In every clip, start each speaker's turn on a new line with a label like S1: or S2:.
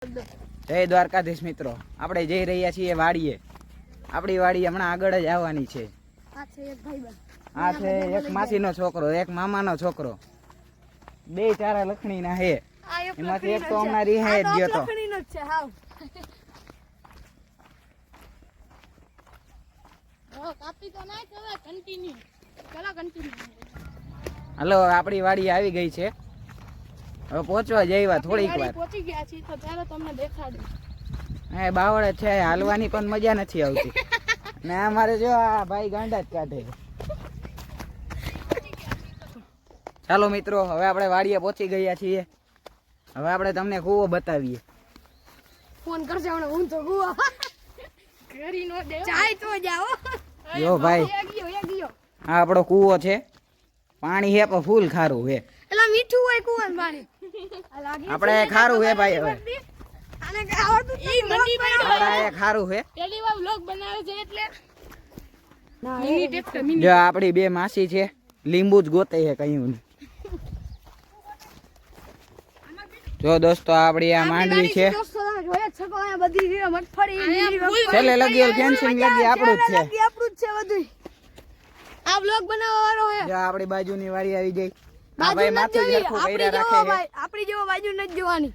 S1: જય દ્વારકાધીશ મિત્રો, આપણે જઈ રહ્યા છીએ વાડીએ. આપણી વાડી હમણાં આગળ જ આવવાની છે. આ છે એક માસીનો છોકરો, એક મામાનો છોકરો, બે ચારા લખણીના હે. એમાંથી એક તો હમણાં રિહાઈ જ ગયો હાલો આપણી વાડી આવી ગઈ છે. હવે પહોંચવા જઈવા થોડીક વાર
S2: પહોંચી ગયા છીએ તો ચાલો તમને દેખાડું.
S1: હે બાવળ છે, હાલવાની પણ મજા નથી આવતી ને અમારે જો આ ભાઈ ગાંડા જ કાઢે. ચાલો મિત્રો, હવે આપણે વાડીએ પહોંચી ગયા છીએ. હવે આપણે તમને કૂવો બતાવીએ.
S2: ફોન કરજો હમણાં હું તો કૂવો કરી નો દે ચાય તો જાઓ.
S1: જો ભાઈ આ આપણો કૂવો છે. પાણી હે પણ ફૂલ ખારું હે.
S2: એલા મીઠું હોય કૂવાનું પાણી.
S1: આપણે ખારું હે ભાઈ. હવે
S2: આને કે આવડતું ઈ મંડી પડ્યો.
S1: આપણે ખારું હે.
S2: પહેલી વાર વ્લોગ બનાવે છે એટલે મિની ટ્રેક્ટર મિની.
S1: જો આપણી બે માસી છે, લીંબુ જ ગોતે છે કયું. જો દોસ્તો આપણી આ માંડવી છે.
S2: દોસ્તો તમે જોઈ જ શકો આ બધી છે મગફળી
S1: છેલ્લે લગી ફેન્સિંગ લગી આપણું જ છે.
S2: આપણું જ છે બધું. આ વ્લોગ બનાવવા વાળો હે.
S1: જો આપણી બાજુની વાડી આવી ગઈ. આ
S2: બાજુ
S1: ભાઈ
S2: ન
S1: માથું
S2: જોવી,
S1: ઝરખું
S2: આપણી
S1: કર્યા
S2: જેવો
S1: રાખે છે.
S2: ભાઈ આપણી જેવો બાજુ ન જોવાની.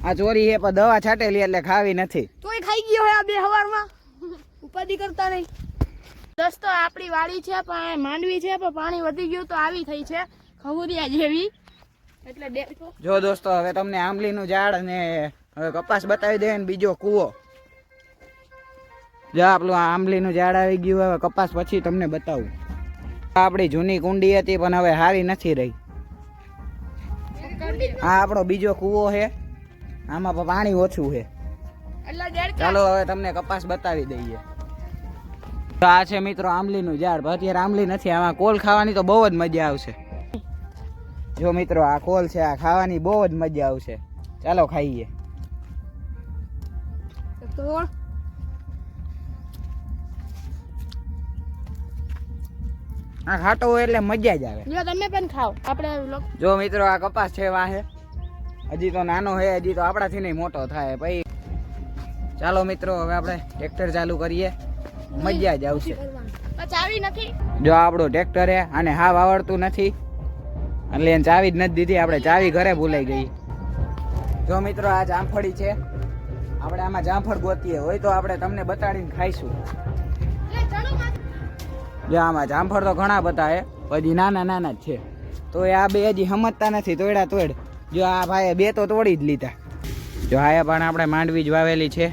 S1: આ ચોરી હે પણ દવા છાટેલી એટલે ખાવી નથી.
S2: તોય ખાઈ ગયો હે આ બે હવારમાં. ઉપાધિ કરતા નહીં. દોસ્તો આપણી વાડી છે પણ માંડવી છે પણ પાણી વધી ગયું તો આવી થઈ છે ખવરિયા જેવી. એટલે દેખો
S1: જો દોસ્તો હવે તમને આંબલીનું ઝાડ અને હવે કપાસ બતાવી દે ને બીજો કૂવો. જો આપણું આંબલીનું ઝાડ આવી ગયું. હવે કપાસ પછી તમને બતાવું. આપણી જૂની કુંડી હતી પણ હવે હારી નથી રહી. આ આપણો બીજો કૂવો છે. આમાં પણ પાણી ઓછું છે. ચાલો હવે તમને કપાસ બતાવી દઈએ. તો આ છે મિત્રો આંબલીનું ઝાડ. અત્યારે આંબલી નથી. આમાં કોલ ખાવાની તો બહુ જ મજા આવશે. જો મિત્રો આ કોલ છે, આ ખાવાની બહુ જ મજા આવશે. ચાલો ખાઈએ. આ ખાટો હોય એટલે મજા જ આવે.
S2: તમે પણ ખાઓ. આપણે
S1: જો મિત્રો આ કપાસ છે વાહે. હજી તો નાનો છે, હજી તો આપણાથી નહીં મોટો થાય. પછી ચાલો મિત્રો હવે આપણે ટ્રેક્ટર ચાલુ કરીએ. મજા જ આવશે.
S2: ચાવી નથી.
S1: જો આપણું ટ્રેક્ટર હે અને હાવ આવડતું નથી એટલે એને ચાવી જ નથી દીધી. આપણે ચાવી ઘરે ભૂલાઈ ગઈ. જો મિત્રો આ જામફળી છે. આપણે આમાં જામફળ ગોતીએ હોય તો આપણે તમને બતાડીને ખાઈશું. જો આમાં જામફળ તો ઘણા બધા હે, હજી નાના નાના જ છે. તો આ બે હજી સમજતા નથી. તોડ્યા તોડ. જો આ ભાઈએ બે તો તોડી જ લીધા. જો આ પણ આપણે માંડવી જ વાવેલી છે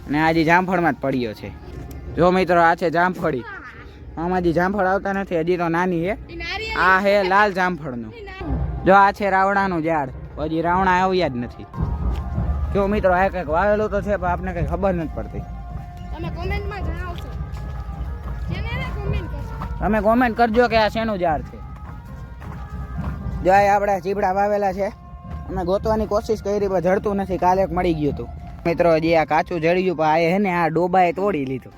S1: અને આજે જામફળમાં જ પડ્યો છે. જો મિત્રો આ છે જામફળી. આમાં હજી જામફળ આવતા નથી, હજી તો નાની હે. આ હે લાલ જામફળનું. જો આ છે રાવણાનું ઝાડ. હજી રાવણા આવ્યા જ નથી. જો મિત્રો આ કંઈક વાવેલું તો છે પણ આપને કંઈ ખબર નથી પડતી.
S2: તમે કોમેન્ટમાં જણાવશો.
S1: તમે કોમેન્ટ કરજો કે આ શેનું ઝાડ છે. જો આ આપણે ચીબડા વાવેલા છે. અમે ગોતવાની કોશિશ કરી પણ જડતું નથી. કાલે એક મળી ગયું હતું. મિત્રો હજી આ કાચું જડી ગયું પણ આ હે ને આ ડોબાએ તોડી લીધું.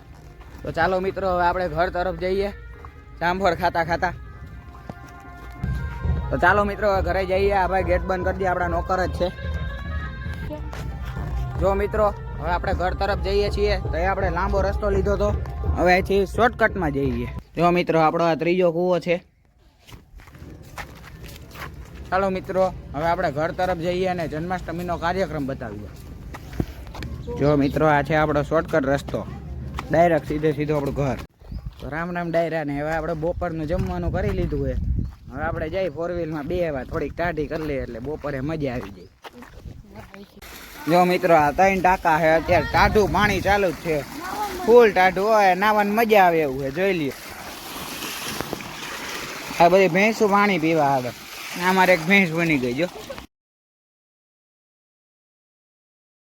S1: તો ચાલો મિત્રો હવે આપણે ઘર તરફ જઈએ જામફળ ખાતા ખાતા. તો ચાલો મિત્રો ઘરે જઈએ. આ ભાઈ ગેટ બંધ કરી દે, આપણા નોકર જ છે. જો મિત્રો હવે આપણે ઘર તરફ જઈએ છીએ. તો એ આપણે લાંબો રસ્તો લીધો હતો, હવે અહીંથી શોર્ટકટમાં જઈએ. જો મિત્રો આપણો આ ત્રીજો કૂવો છે. ચાલો મિત્રો હવે આપણે ઘર તરફ જઈએ અને જન્માષ્ટમીનો કાર્યક્રમ બતાવીએ. જો મિત્રો આ છે આપણો શોર્ટકટ રસ્તો. ડાયરેક્ટ સીધે સીધું આપણું ઘર. તો રામ રામ ડાયરા ને હવે આપણે બપોરનું જમવાનું કરી લીધું હોય. હવે આપણે જઈ 4 વ્હીલમાં બેહવા, થોડીક ટાઢી કરી લઈએ એટલે બપોરે મજા આવી જાય. જો મિત્રો આ 3 ટાંકા છે. અત્યારે ટાઢું પાણી ચાલુ જ છે, ફૂલ ટાઢું હોય. નાવાની મજા આવે એવું છે. જોઈ લઈએ આ બધી ભેંસું પાણી પીવા આગળ. અમારે એક ભેંસ બની ગઈ. જો